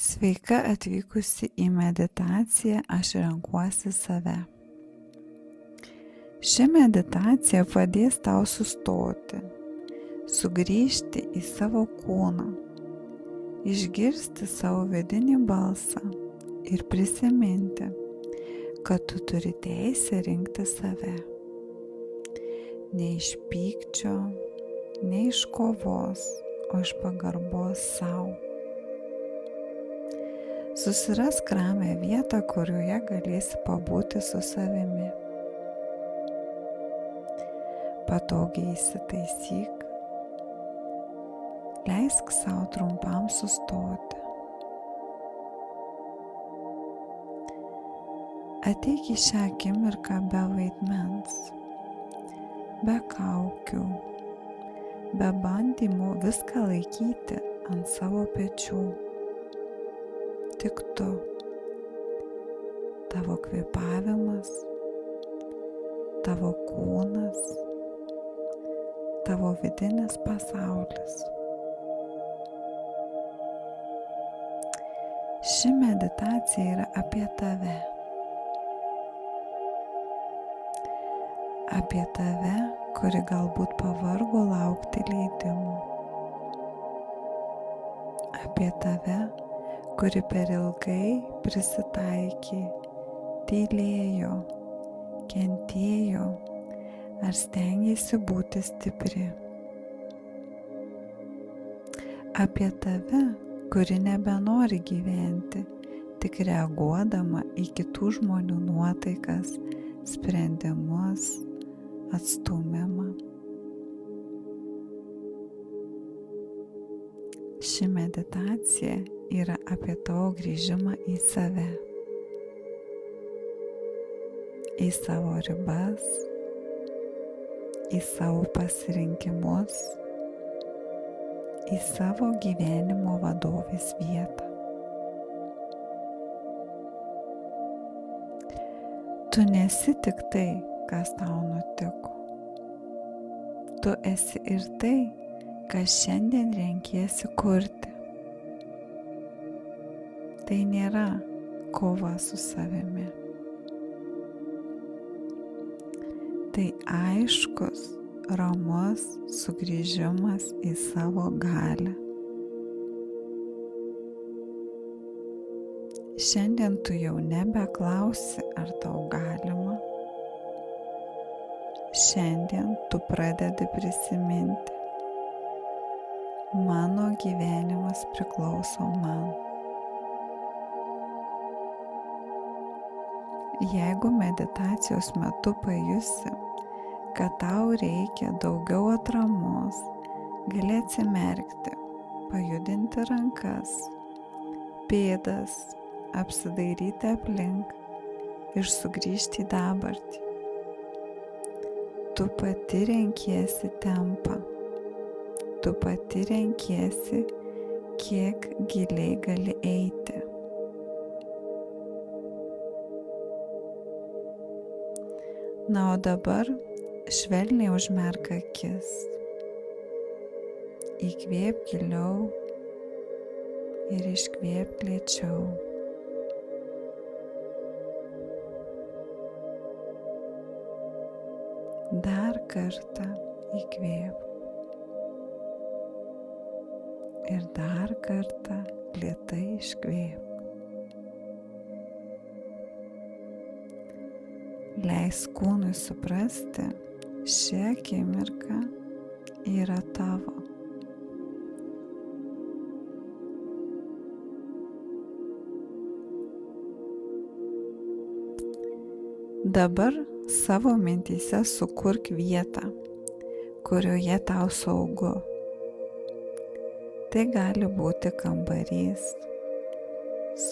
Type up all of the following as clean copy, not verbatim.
Sveika atvykusi į meditaciją Aš renkuosi save. Ši meditacija padės tau sustoti, sugrįžti į savo kūną, išgirsti savo vidinį balsą ir prisiminti, kad tu turi teisę rinkti save. Ne iš pykčio, ne iš kovos, o iš pagarbos sau. Susirask ramią vietą, kurioje galėsi pabūti su savimi. Patogiai įsitaisyk, leisk sau trumpam sustoti. Ateik į šią akimirką be vaidmens, be kaukių, be bandymų viską laikyti ant savo pečių. Tik tu, tavo kvėpavimas, tavo kūnas, tavo vidinis pasaulis. Ši meditacija yra apie tave. Apie tave, kuri galbūt pavargo laukti leidimų. Apie tave, kuri per ilgai prisitaikė, tylėjo, kentėjo ar stengėsi būti stipri. Apie tave, kuri nebenori gyventi, tik reaguodama į kitų žmonių nuotaikas, sprendimus, atstūmimą. Ši meditacija yra apie tavo grįžimą į save, į savo ribas, į savo pasirinkimus, į savo gyvenimo vadovės vietą. Tu nesi tik tai, kas tau nutiko. Tu esi ir tai, ką šiandien renkiesi kurti. Tai nėra kova su savimi. Tai aiškus, ramus sugrįžimas į savo galią. Šiandien tu jau nebeklausi, ar tau galima. Šiandien tu pradedi prisiminti. Mano gyvenimas priklauso man. Jeigu meditacijos metu pajusi, kad tau reikia daugiau atramos, gali atsimerkti, pajudinti rankas, pėdas, apsidairyti aplink ir sugrįžti į dabartį. Tu pati renkiesi tempą. Tu pati renkiesi, kiek giliai gali eiti. Na, o dabar švelniai užmerk akis. Įkvėp giliau ir iškvėp lėčiau. Dar kartą įkvėp. Ir dar kartą lėtai iškvėp. Leisk kūnui suprasti, ši akimirka yra tavo. Dabar savo mintyse sukurk vietą, kurioje tau saugu. Tai gali būti kambarys,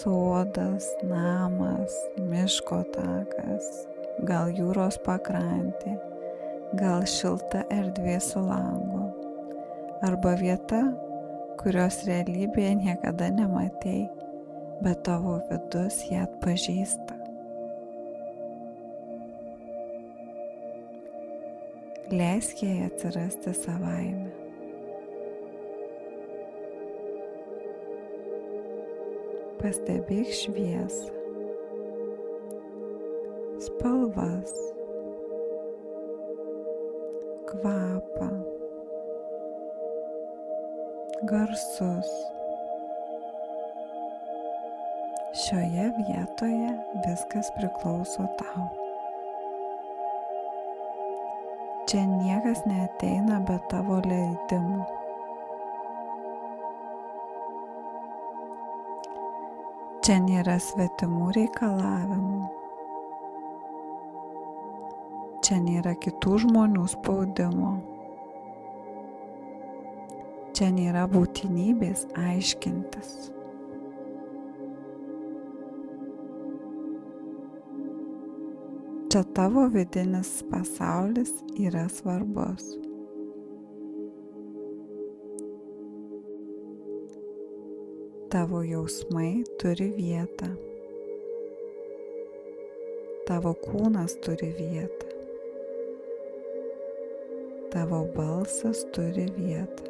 sodas, namas, miško takas, gal jūros pakrantė, gal šilta erdvė su langu, arba vieta, kurios realybėje niekada nematei, bet tavo vidus ją atpažįsta. Leisk jai atsirasti savaime. Pastebėk šviesą, spalvas, kvapą, garsus. Šioje vietoje viskas priklauso tau. Čia niekas neateina be tavo leidimo. Čia nėra svetimų reikalavimų. Čia nėra kitų žmonių spaudimo. Čia nėra būtinybės aiškintis. Čia tavo vidinis pasaulis yra svarbus. Tavo jausmai turi vietą. Tavo kūnas turi vietą. Tavo balsas turi vietą.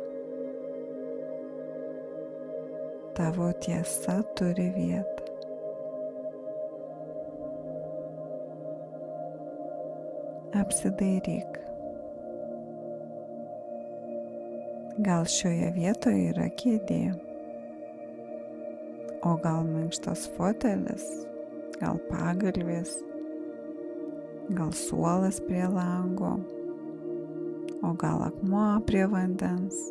Tavo tiesa turi vietą. Apsidairyk. Gal šioje vietoje yra kėdė, o gal minkštas fotelis, gal pagalvės, gal suolas prie lango, o gal akmuo prie vandens.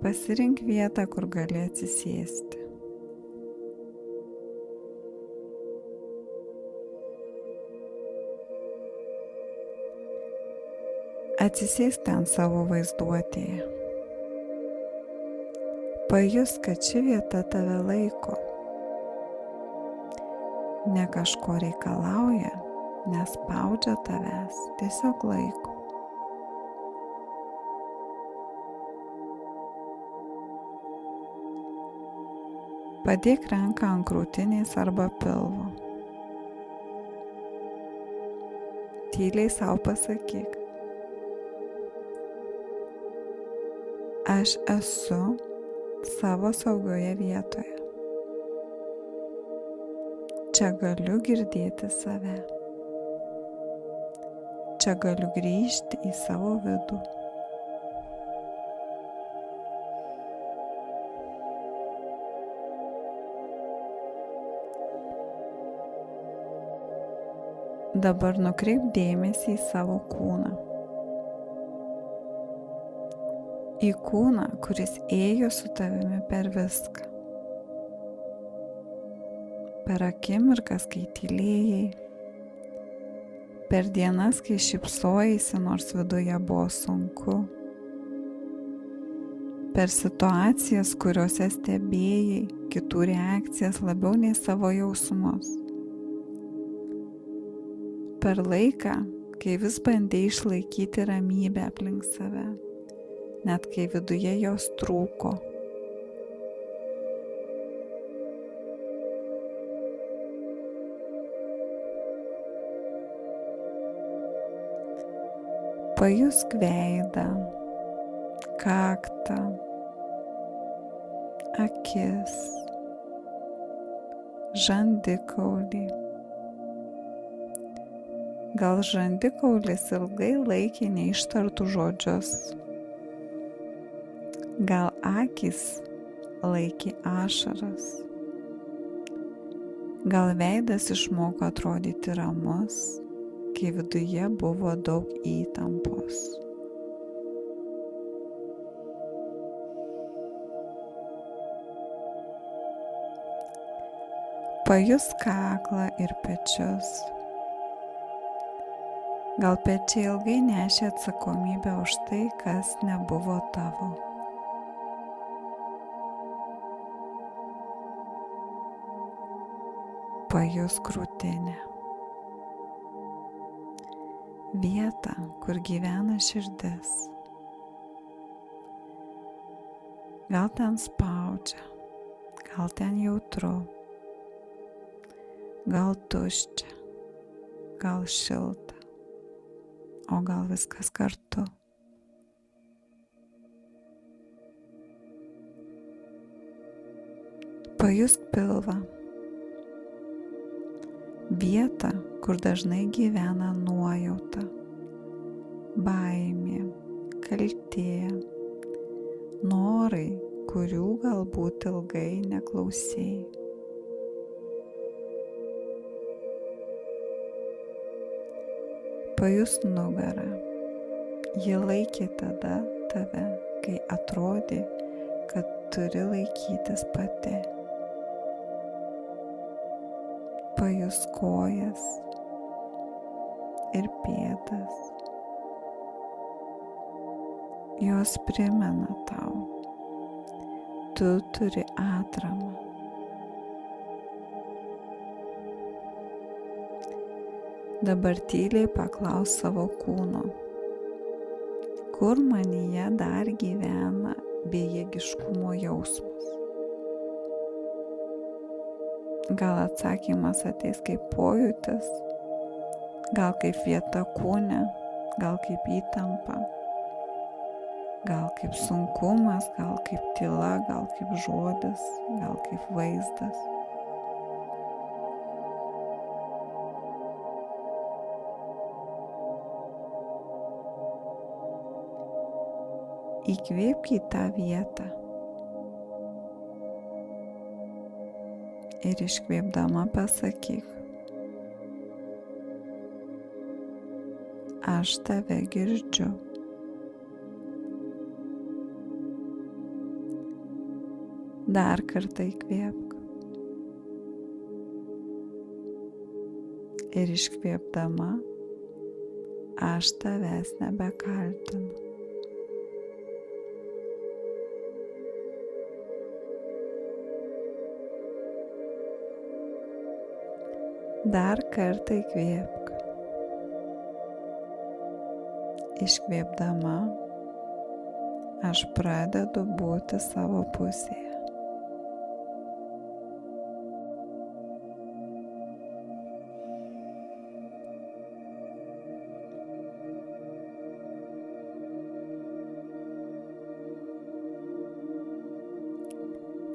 Pasirink vietą, kur gali atsisėsti. Atsisėsti ant savo vaizduotėje. Pajus, kad ši vieta tave laiko. Ne kažko reikalauja, nespaudžia tavęs, tiesiog laiko. Padėk ranką ant krūtinės arba pilvo. Tyliai sau pasakyk: aš esu savo saugioje vietoje. Čia galiu girdėti save. Čia galiu grįžti į savo vidų. Dabar nukreip dėmesį į savo kūną. Į kūną, kuris ėjo su tavimi per viską. Per akimirkas, kai tylėjai. Per dienas, kai šypsojaisi, nors viduje buvo sunku. Per situacijas, kuriuose stebėjai kitų reakcijas labiau nei savo jausmus. Per laiką, kai vis bandei išlaikyti ramybę aplink save, net kai viduje jos trūko. Pajusk veidą, kaktą, akis, žandikaulį. Gal žandikaulis ilgai laikė neištartų žodžius. Gal akys laikė ašaras. Gal veidas išmoko atrodyti ramus, kai viduje buvo daug įtampos. Pajusk kaklą ir pečius. Gal pečiai ilgai nešė atsakomybę už tai, kas nebuvo tavo. Pajusk krūtinę. Vietą, kur gyvena širdis. Gal ten spaudžia, gal ten jautru, gal tuščia, gal šilta. O gal viskas kartu. Pajusk pilvą. Vietą, kur dažnai gyvena nuojauta, baimė, kaltė, norai, kurių galbūt ilgai neklausėjai. Pajusk nugarą. Ji laikė tada tave, kai atrodė, kad turi laikytis pati. Pajusk kojas ir pėdas. Jos primena tau, tu turi atramą. Dabar tyliai paklausk savo kūno, kur manyje dar gyvena bejėgiškumo jausmas. Gal atsakymas ateis kaip pojūtis, gal kaip vieta kūne, gal kaip įtampa, gal kaip sunkumas, gal kaip tyla, gal kaip žodis, gal kaip vaizdas. Įkvėpk į tą vietą ir iškvėpdama pasakyk: aš tave girdžiu. Dar kartą įkvėpk ir iškvėpdama: aš tavęs nebekaltinu. Dar kartą įkvėpk. Iškvėpdama, aš pradedu būti savo pusėje.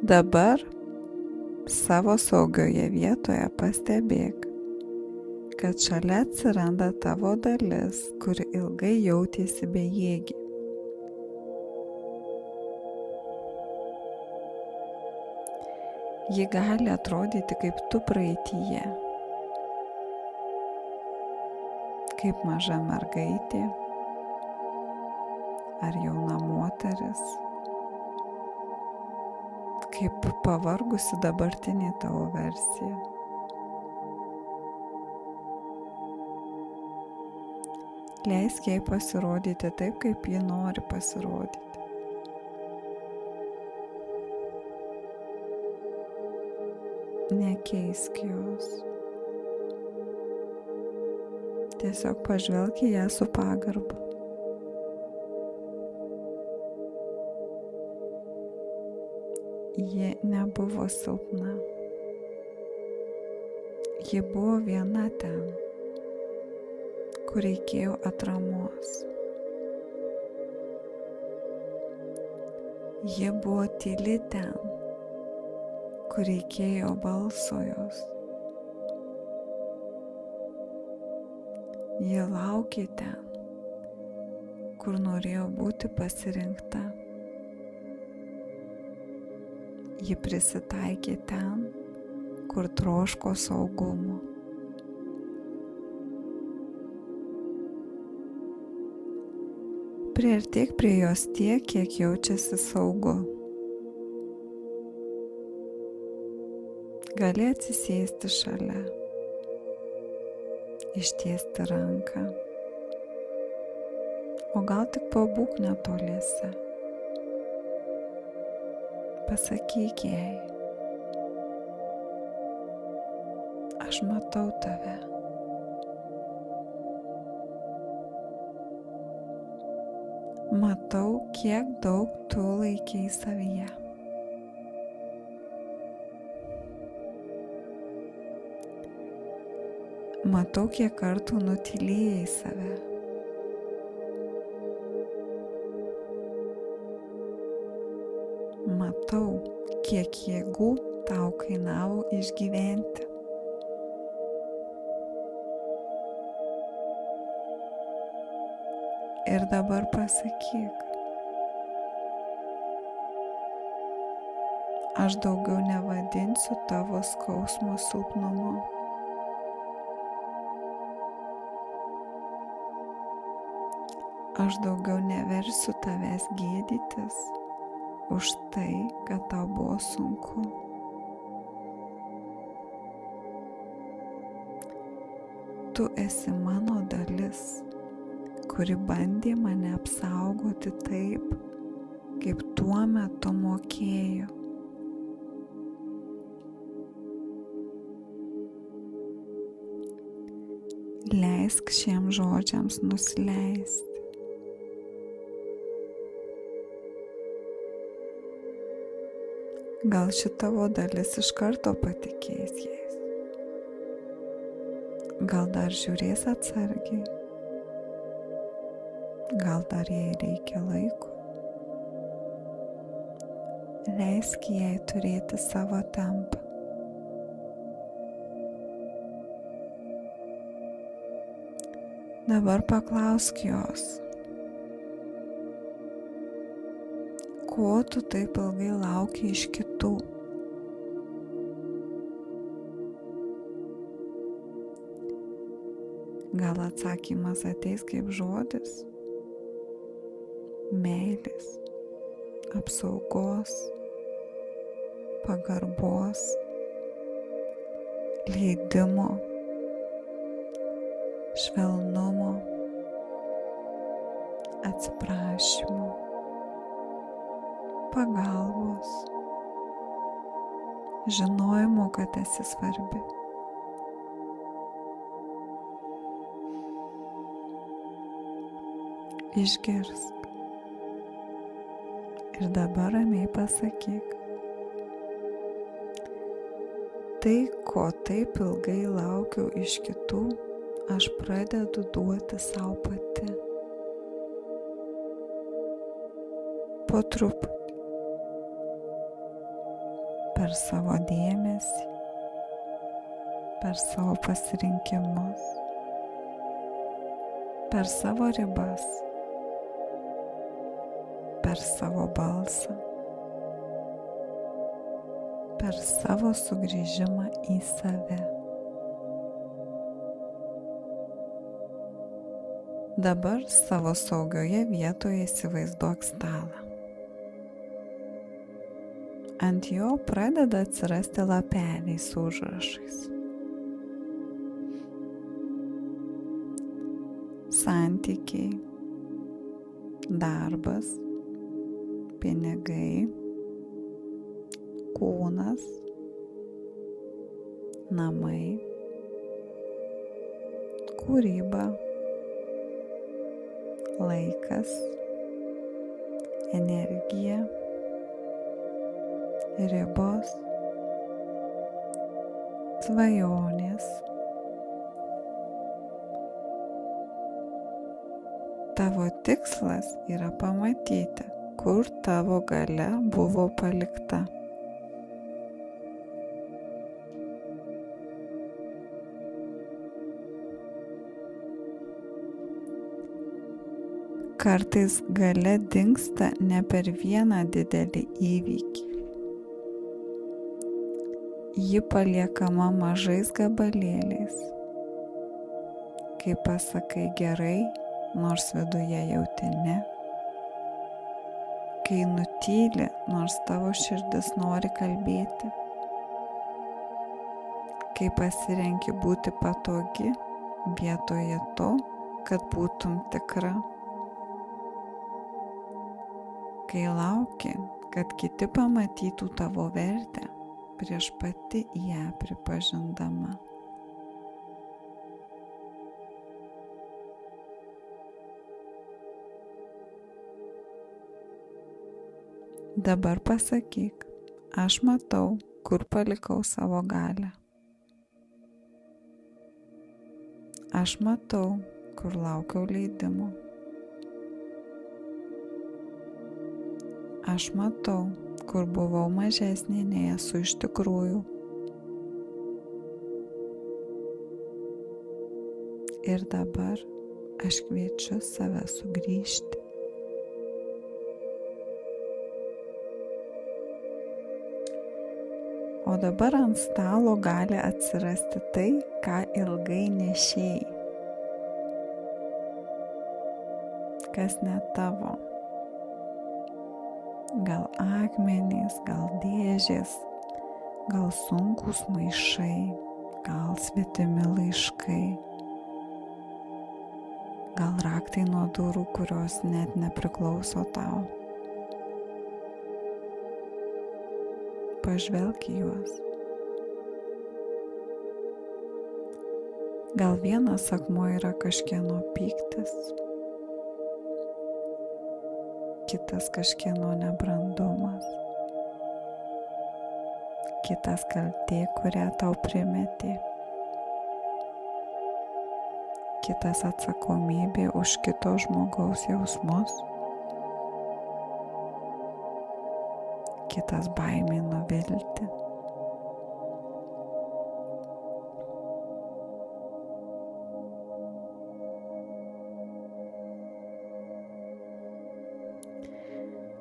Dabar savo saugioje vietoje pastebėk, kad šalia atsiranda tavo dalis, kuri ilgai jautėsi bejėgė. Ji gali atrodyti kaip tu praeityje, kaip maža mergaitė ar jauna moteris, kaip pavargusi dabartinė tavo versija. Leisk jai pasirodyti taip, kaip ji nori pasirodyti. Nekeisk jos. Tiesiog pažvelk į ją su pagarba. Ji nebuvo silpna. Ji buvo viena ten, kur reikėjo atramos. Ji buvo tyli ten, kur reikėjo balso jos. Ji laukė ten, kur norėjo būti pasirinkta. Ji prisitaikė ten, kur troško saugumo. Priartėk prie jos tiek, kiek jaučiasi saugu. Gali atsisėsti šalia, ištiesti ranką, o gal tik pabūk netoliese. Pasakyk jai: aš matau tave. Matau, kiek daug tu laikei savyje. Matau, kiek kartų nutylėjai save. Matau, kiek jėgų tau kainavo išgyventi. Ir dabar pasakyk, aš daugiau nevadinsiu tavo skausmo silpnumu. Aš daugiau neversiu tavęs gėdytis už tai, kad tau buvo sunku. Tu esi mano dalis, kuri bandė mane apsaugoti taip, kaip tuo metu mokėjo. Leisk šiems žodžiams nusileisti. Gal ši tavo dalis iš karto patikės jais. Gal dar žiūrės atsargiai. Gal dar jai reikia laiko. Leisk jai turėti savo tempą. Dabar paklausk jos, ko tu taip ilgai lauki iš kitų? Gal atsakymas ateis kaip žodis, meilės, apsaugos, pagarbos, leidimo, švelnumo, atsiprašymo, pagalbos, žinojimo, kad esi svarbi. Išgirsk ir dabar ramiai pasakyk. Tai, ko taip ilgai laukiau iš kitų, aš pradedu duoti sau pati. Po truputį. Per savo dėmesį, per savo pasirinkimus, per savo ribas, per savo balsą, per savo sugrįžimą į save. Dabar savo saugioje vietoje įsivaizduok stalą. Ant jo pradeda atsirasti lapeliai su užrašais. Santykiai, darbas, pinigai, kūnas, namai, kūryba, laikas, energija, ribos, svajonės. Tavo tikslas yra pamatyti, kur tavo galia buvo palikta. Kartais galia dingsta ne per vieną didelį įvykį. Ji paliekama mažais gabalėliais. Kai pasakai gerai, nors viduje jauti ne. Kai nutyli, nors tavo širdis nori kalbėti. Kai pasirenki būti patogi, vietoje to, kad būtum tikra. Kai lauki, kad kiti pamatytų tavo vertę, prieš pati ją pripažindama. Dabar pasakyk, aš matau, kur palikau savo galią. Aš matau, kur laukiau leidimo. Aš matau, kur buvau mažesnė nei esu iš tikrųjų. Ir dabar aš kviečiu save sugrįžti. O dabar ant stalo gali atsirasti tai, ką ilgai nešėjai. Kas ne tavo. Gal akmenys, gal dėžės, gal sunkūs maišai, gal svetimi laiškai, gal raktai nuo durų, kurios net nepriklauso tau. Pažvelk į juos. Gal vienas akmuo yra kažkieno pyktis, kitas kažkieno nebrandumas, kitas kaltė, kurią tau primetė, kitas atsakomybė už kito žmogaus jausmus, kitas baimė nuvilti.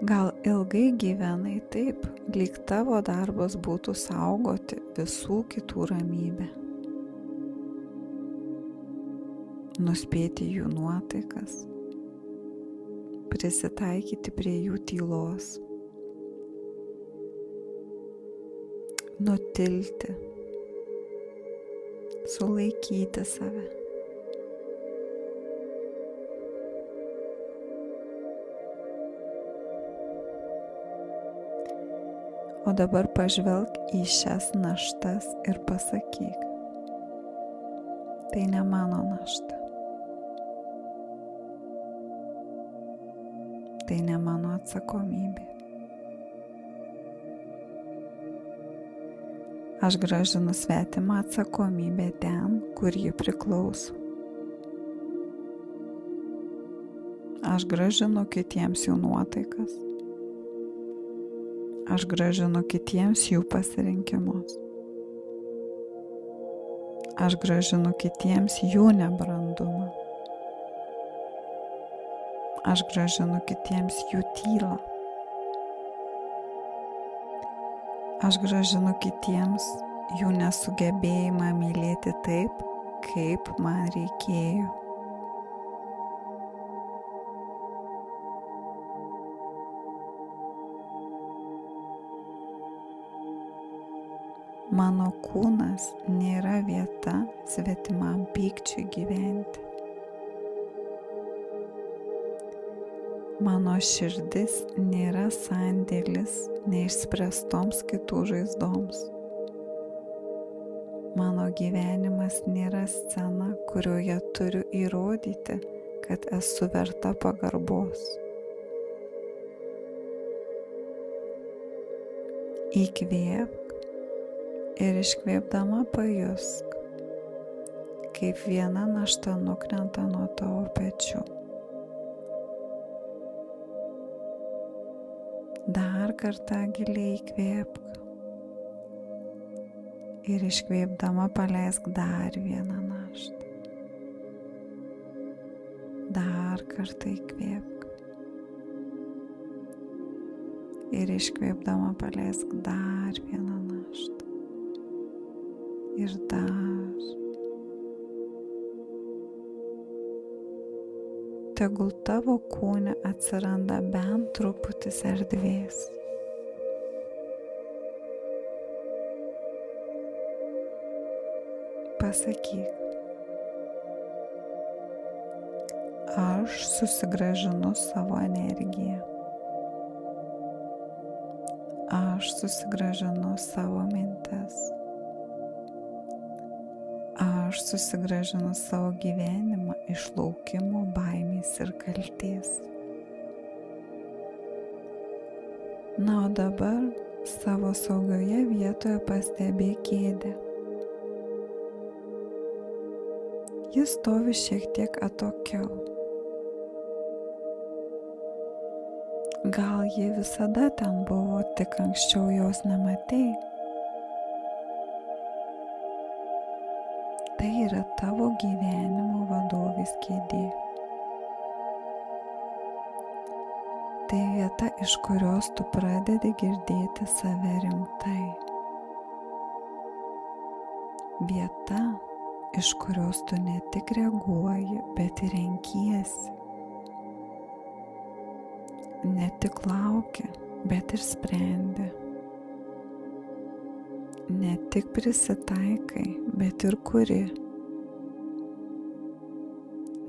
Gal ilgai gyvenai taip, lyg tavo darbas būtų saugoti visų kitų ramybę, nuspėti jų nuotaikas, prisitaikyti prie jų tylos, nutilti, sulaikyti save. O dabar pažvelk į šias naštas ir pasakyk, tai ne mano našta, tai ne mano atsakomybė. Aš grąžinu svetimą atsakomybę ten, kur ji priklauso. Aš grąžinu kitiems jų nuotaikas. Aš grąžinu kitiems jų pasirinkimus. Aš grąžinu kitiems jų nebrandumą. Aš grąžinu kitiems jų tylą. Aš grąžinu kitiems jų nesugebėjimą mylėti taip, kaip man reikėjo. Mano kūnas nėra vieta svetimam pykčiui gyventi. Mano širdis nėra sandėlis neišspręstoms kitų žaizdoms. Mano gyvenimas nėra scena, kurioje turiu įrodyti, kad esu verta pagarbos. Įkvėpk ir iškvėpdama pajusk, kaip viena našta nukrenta nuo tavo pečių. Dar kartą giliai įkvėpk ir iškvėpdama paleisk dar vieną naštą. Dar kartą įkvėpk ir iškvėpdama paleisk dar vieną naštą. Ir dar. Tegul tavo kūne atsiranda bent truputis erdvės. Pasakyk, aš susigrąžinu savo energiją. Aš susigrąžinu savo mintis. Aš susigrąžinu savo gyvenimą iš laukimo, baimės ir kaltės. Na, o dabar savo saugioje vietoje pastebėk kėdę. Jis stovi šiek tiek atokiau. Gal ji visada ten buvo, tik anksčiau jos nematei. Tai yra tavo gyvenimo vadovės kėdė. Tai vieta, iš kurios tu pradedi girdėti save rimtai. Vieta, iš kurios tu ne tik reaguoji, bet ir renkiesi. Ne tik lauki, bet ir sprendi. Ne tik prisitaikai, bet ir kuri.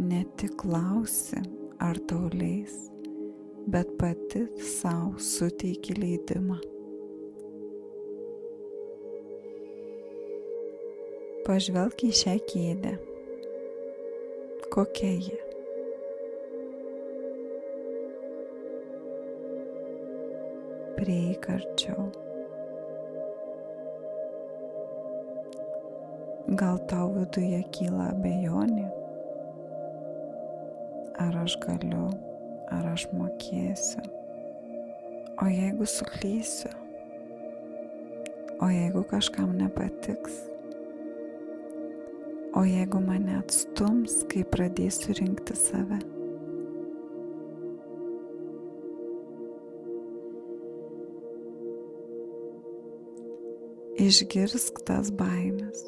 Ne tik klausi, ar tau leis, bet pati sau suteiki leidimą. Pažvelk į šią kėdę. Kokia ji? Prieik arčiau. Gal tau viduje kyla abejonė? Ar aš galiu, ar aš mokėsiu? O jeigu suklysiu? O jeigu kažkam nepatiks? O jeigu mane atstums, kai pradėsiu rinkti save? Išgirsk tas baimes.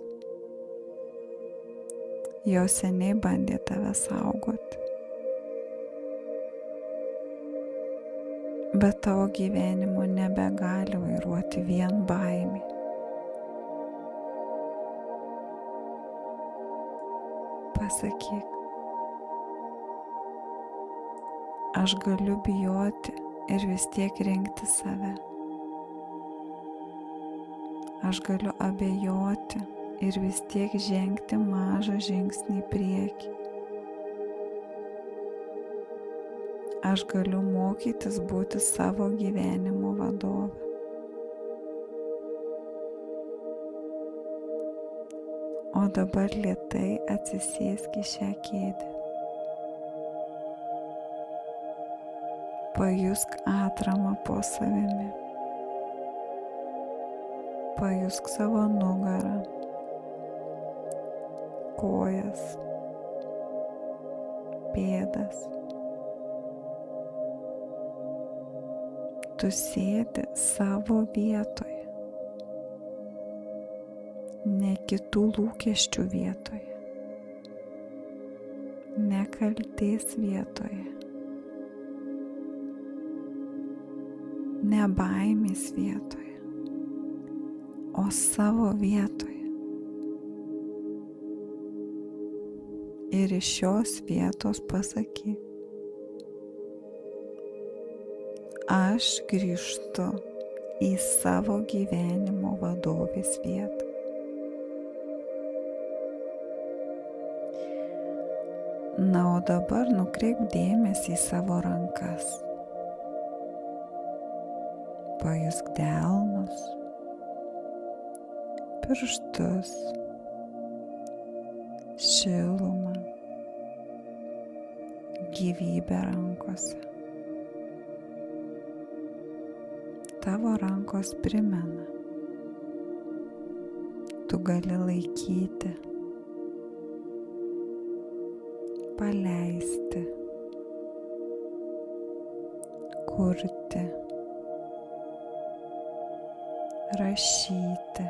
Jos seniai bandė tave saugoti. Bet tavo gyvenimo nebegali vairuoti vien baimė. Pasakyk, aš galiu bijoti ir vis tiek rinkti save. Aš galiu abejoti ir vis tiek žengti mažą žingsnį į priekį. Aš galiu mokytis būti savo gyvenimo vadove. O dabar lėtai atsisėsk į šią kėdę. Pajusk atramą po savimi. Pajusk savo nugarą, kojas, pėdas. Tu sėdi savo vietoje, ne kitų lūkesčių vietoje, ne kaltės vietoje, ne baimės vietoje, o savo vietoje. Ir iš šios vietos pasakyk: aš grįžtu į savo gyvenimo vadovės vietą. Na, o dabar nukreip dėmesį į savo rankas. Pajusk delnus, pirštus, šilumą, gyvybę rankose. Tavo rankos primena, tu gali laikyti, paleisti, kurti, rašyti,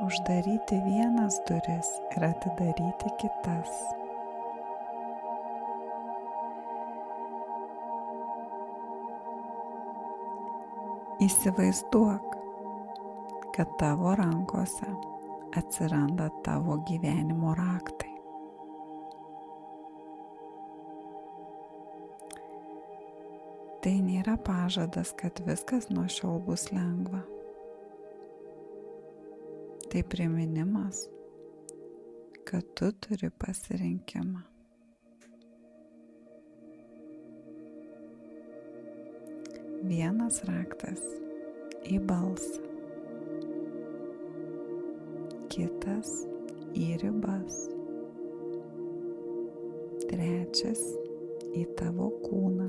uždaryti vienas duris ir atidaryti kitas. Įsivaizduok, kad tavo rankose atsiranda tavo gyvenimo raktai. Tai nėra pažadas, kad viskas nuo šiol bus lengva. Tai priminimas, kad tu turi pasirinkimą. Vienas raktas į balsą, kitas į ribas, trečias į tavo kūną.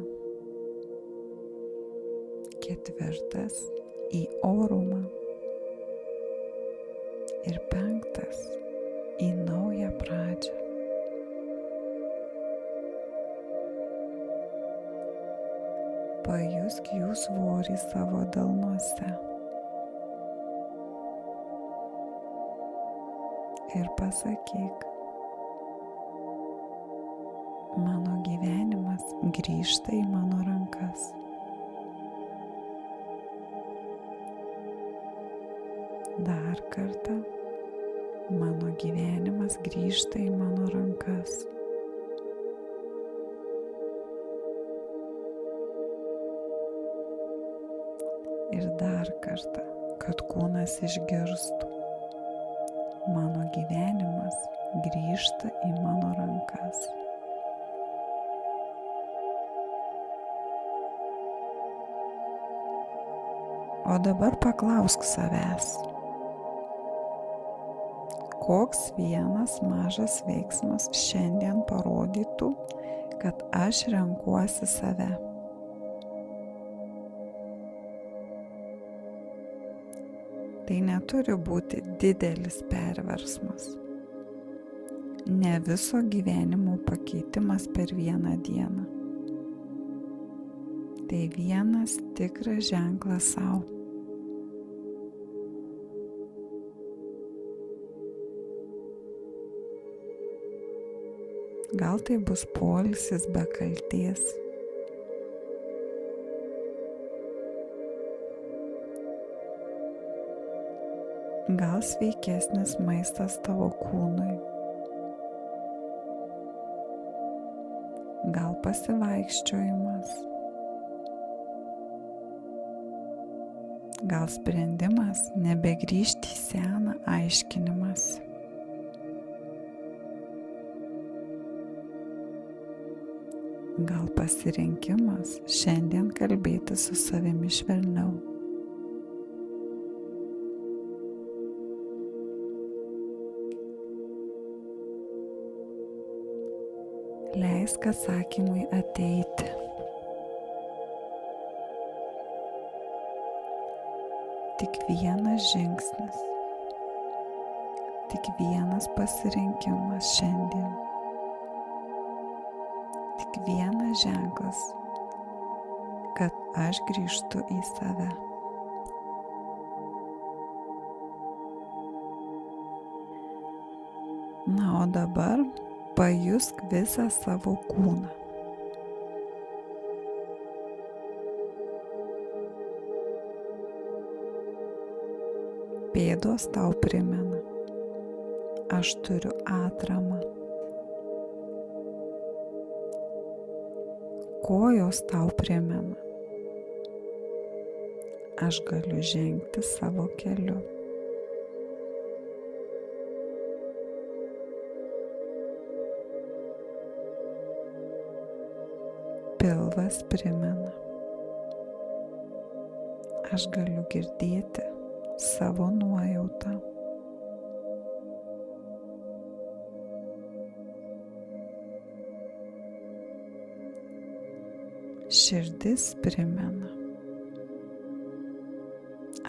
4 į orumą. Ir 5 į naują pradžią. Pajusk jų svorį savo delnuose. Ir pasakyk: mano gyvenimas grįžta į mano rankas. Dar kartą: mano gyvenimas grįžta į mano rankas. Ir dar kartą, kad kūnas išgirstų: mano gyvenimas grįžta į mano rankas. O dabar paklausk savęs: koks vienas mažas veiksmas šiandien parodytų, kad aš renkuosi save? Tai neturi būti didelis perversmas. Ne viso gyvenimo pakeitimas per vieną dieną. Tai vienas tikras ženklas sau. Gal tai bus poilsis be kaltės. Gal sveikesnis maistas tavo kūnui. Gal pasivaikščiojimas. Gal sprendimas nebegrįžti į seną aiškinimąsi. Gal pasirinkimas šiandien kalbėti su savimi švelniau. Leisk atsakymui ateiti. Tik vienas žingsnis, tik vienas pasirinkimas šiandien, tik vienas ženklas, kad aš grįžtu į save. Na, o dabar pajusk visą savo kūną. Pėdos tau primena: aš turiu atramą. Kojos tau primena: aš galiu žengti savo keliu. Pilvas primena: aš galiu girdėti savo nuojautą. Širdis primena: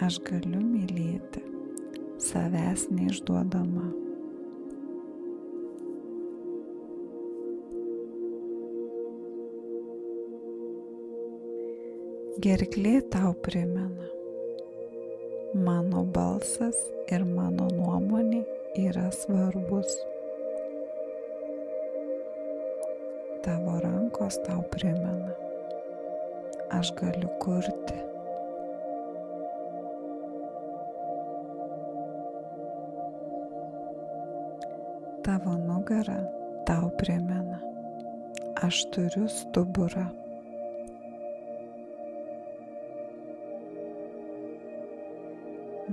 aš galiu mylėti savęs neišduodama. Gerklė tau primena: mano balsas ir mano nuomonė yra svarbus. Tavo rankos tau primena: aš galiu kurti. Tavo nugara tau primena: aš turiu stuburą.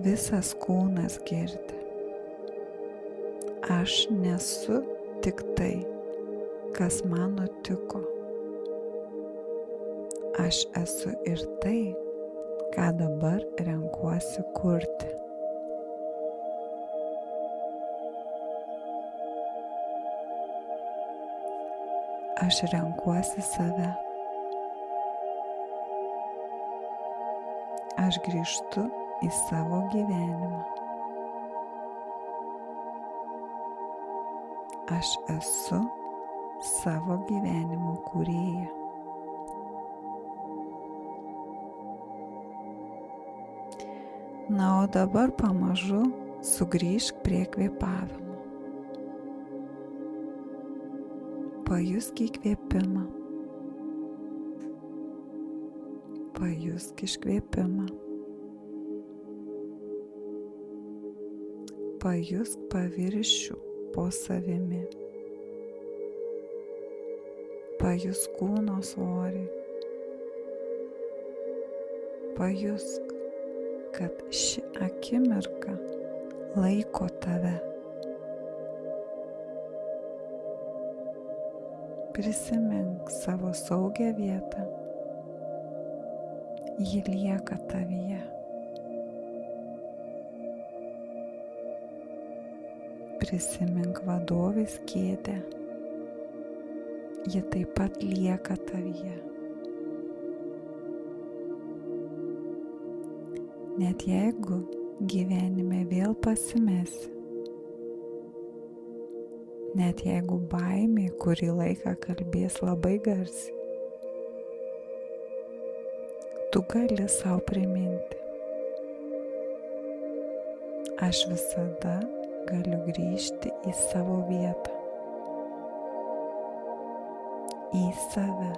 Visas kūnas girdi: aš nesu tik tai, kas man nutiko. Aš esu ir tai, ką dabar renkuosi kurti. Aš renkuosi save. Aš grįžtu į savo gyvenimą. Aš esu savo gyvenimo kūrėja. Na, o dabar pamažu sugrįžk prie kvėpavimo. Pajusk įkvėpimą. Pajusk iškvėpimą. Pajusk paviršių po savimi. Pajusk kūno svorį. Pajusk, kad ši akimirka laiko tave. Prisimink savo saugią vietą. Ji lieka tavyje. Prisimink vadovės kėdę. Ji taip pat lieka tavyje. Net jeigu gyvenime vėl pasimesi, net jeigu baimė kurį laiką kalbės labai garsiai, tu gali sau priminti: aš visada galiu grįžti į savo vietą, į save.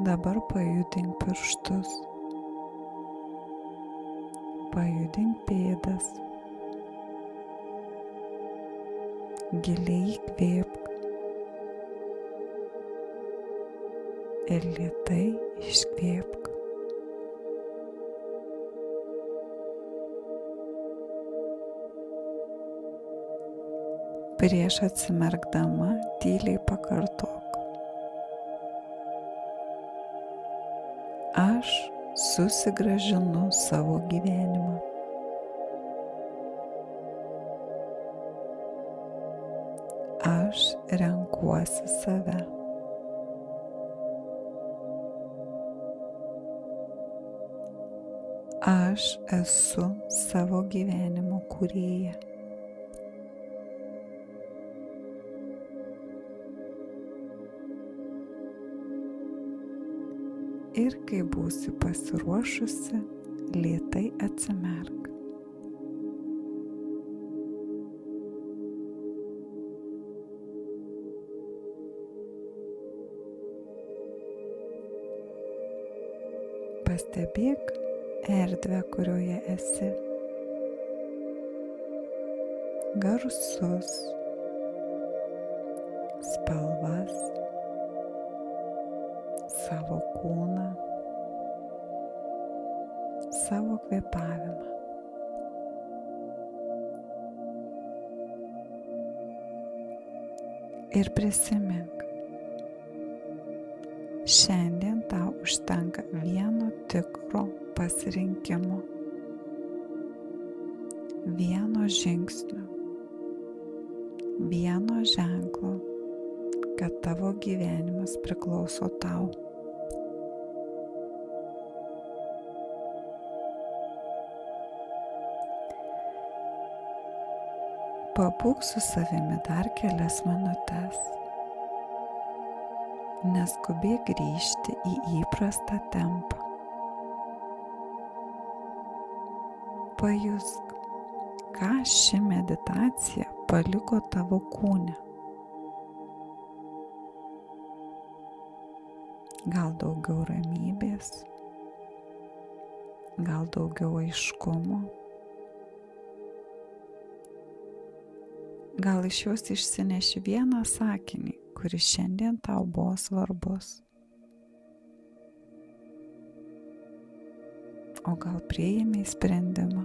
Dabar pajudink pirštus, pajudink pėdas, giliai įkvėpk ir lėtai iškvėpk. Prieš atsimerkdama tyliai pakartok: aš susigrąžinu savo gyvenimą. Aš renkuosi save. Aš esu savo gyvenimo kūrėja. Ir kai būsi pasiruošusi, lėtai atsimerk. Pastebėk erdvę, kurioje esi. Garsus, spalvas, savo kūną, savo kvėpavimą. Ir prisimink, šiandien tau užtenka vieno tikro pasirinkimo, vieno žingsnio, vieno ženklo, kad tavo gyvenimas priklauso tau. Pabūk su savimi dar kelias minutes. Neskubėk grįžti į įprastą tempą. Pajusk, ką ši meditacija paliko tavo kūne. Gal daugiau ramybės, gal daugiau aiškumo. Gal iš jos išsineši vieną sakinį, kuris šiandien tau buvo svarbus. O gal priėmei sprendimą.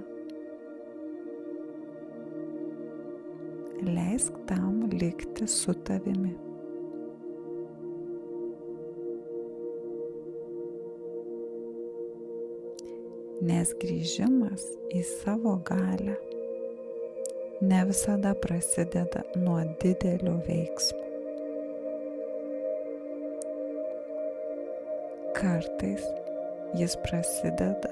Leisk tam likti su tavimi. Nes grįžimas į savo galią, ne visada prasideda nuo didelio veiksmo. Kartais jis prasideda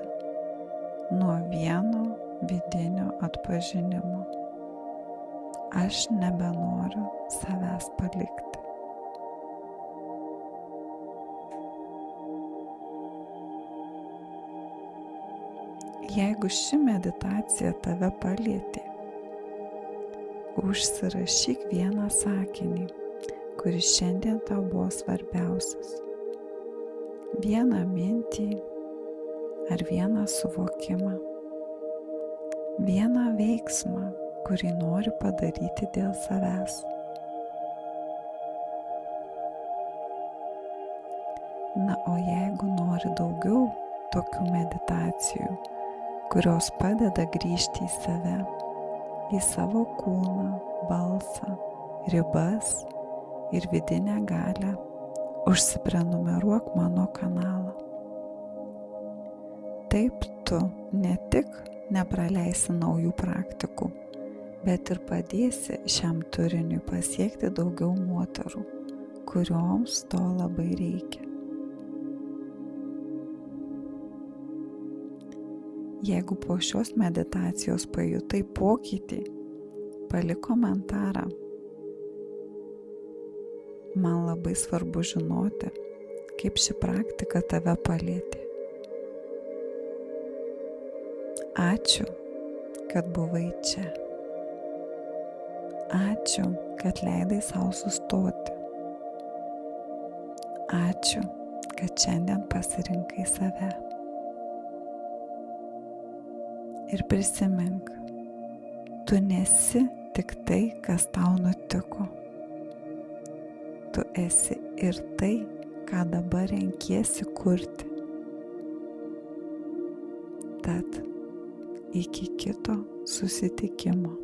nuo vieno vidinio atpažinimo. Aš nebenoriu savęs palikti. Jeigu ši meditacija tave palietė, užsirašyk vieną sakinį, kuris šiandien tau buvo svarbiausias. Vieną mintį ar vieną suvokimą. Vieną veiksmą, kurį nori padaryti dėl savęs. Na, o jeigu nori daugiau tokių meditacijų, kurios padeda grįžti į save, į savo kūną, balsą, ribas ir vidinę galią, užsiprenumeruok mano kanalą. Taip tu ne tik nepraleisi naujų praktikų, bet ir padėsi šiam turiniui pasiekti daugiau moterų, kurioms to labai reikia. Jeigu po šios meditacijos pajutai pokytį, palik komentarą. Man labai svarbu žinoti, kaip ši praktika tave palietė. Ačiū, kad buvai čia. Ačiū, kad leidai sau sustoti. Ačiū, kad šiandien pasirinkai save. Ir prisimink, tu nesi tik tai, kas tau nutiko. Tu esi ir tai, ką dabar renkiesi kurti. Tad iki kito susitikimo.